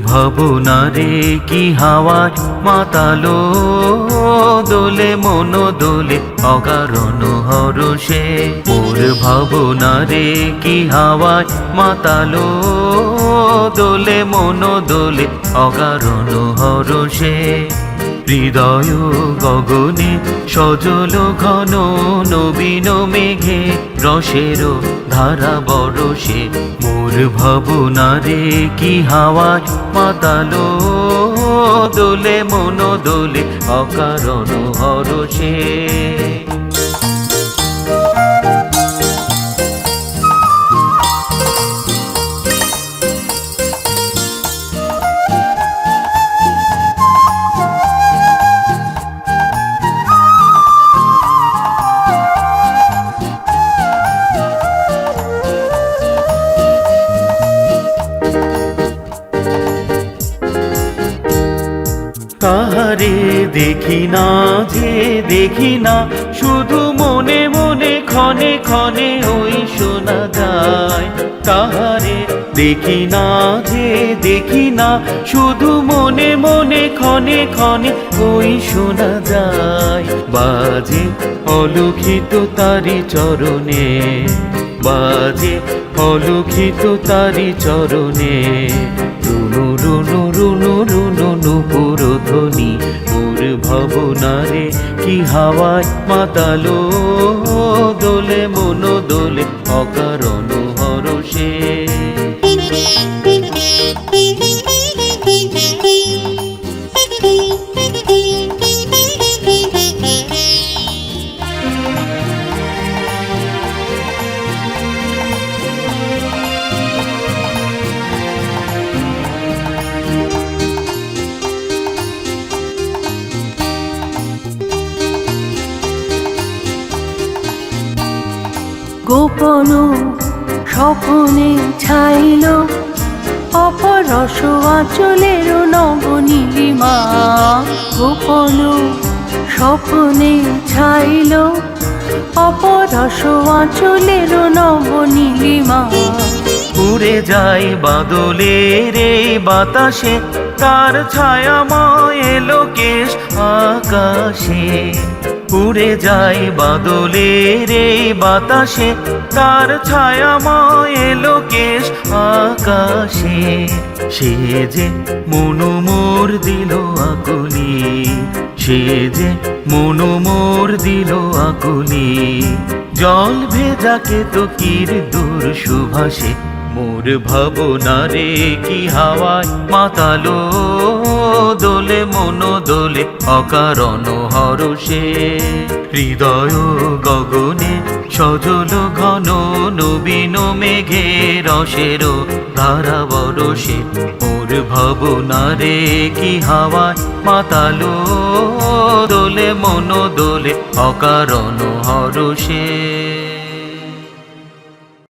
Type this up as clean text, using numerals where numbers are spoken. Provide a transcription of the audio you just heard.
ভাবনারে কি হাওয়ায় মাতালো, দোলে মন দোলে অকারণ হরষে। মোর ভাবনারে কি হাওয়ায় মাতালো, দোলে মন দোলে অকারণ হরষে। হৃদয় গগনে সজল ঘন নবীন মেঘে রসের ধারা বরষে। মোর ভাবনারে কি হাওয়ায় মাতালো, দোলে মন দোলে অকারণ হরষে। তাহারে দেখি না যে দেখি না, শুধু মনে মনে ক্ষণে ক্ষণে ওই শোনা যায়। তাহারে দেখি না যে দেখি না, শুধু মনে মনে ক্ষণে ক্ষণে ওই শোনা যায়। বাজে অলৌকিত তারি চরণে, বাজে অলৌকিত তারি চরণে। রুনু রুনু রুনু রুনু নূপুর ধ্বনি। মোর ভাবনারে কি হাওয়ায় মাতালো, দোলে মন দোলে অকারণ হরষে। গোপন স্বপনে ছাইল অপরস আঁচলের নবনীলিমা। গোপন স্বপনে ছাইল অপরস আঁচলের নবনীলিমা। উড়ে যায় বাদলের এই বাতাসে, তার ছায়াময় লোকেশ আকাশে। উড়ে যায় বাদলের এই বাতাসে, তার ছায়াময় লোকেশ আকাশে। সে যে মনু মোর দিল আকুলি, সে যে মনু মোর দিল আকুলি। জল ভেজাকে তো কির দূর সুভাষে। মোর ভাবনারে কি হাওয়ায় মাতালো, দোলে মন দোলে অকারণ হরষে। হৃদয় গগনে সজল ঘন নবীন মেঘে রসের ধারা বরষে। মোর ভাবনারে কি হাওয়ায় মাতালো, দোলে মন দোলে অকারণ হরষে।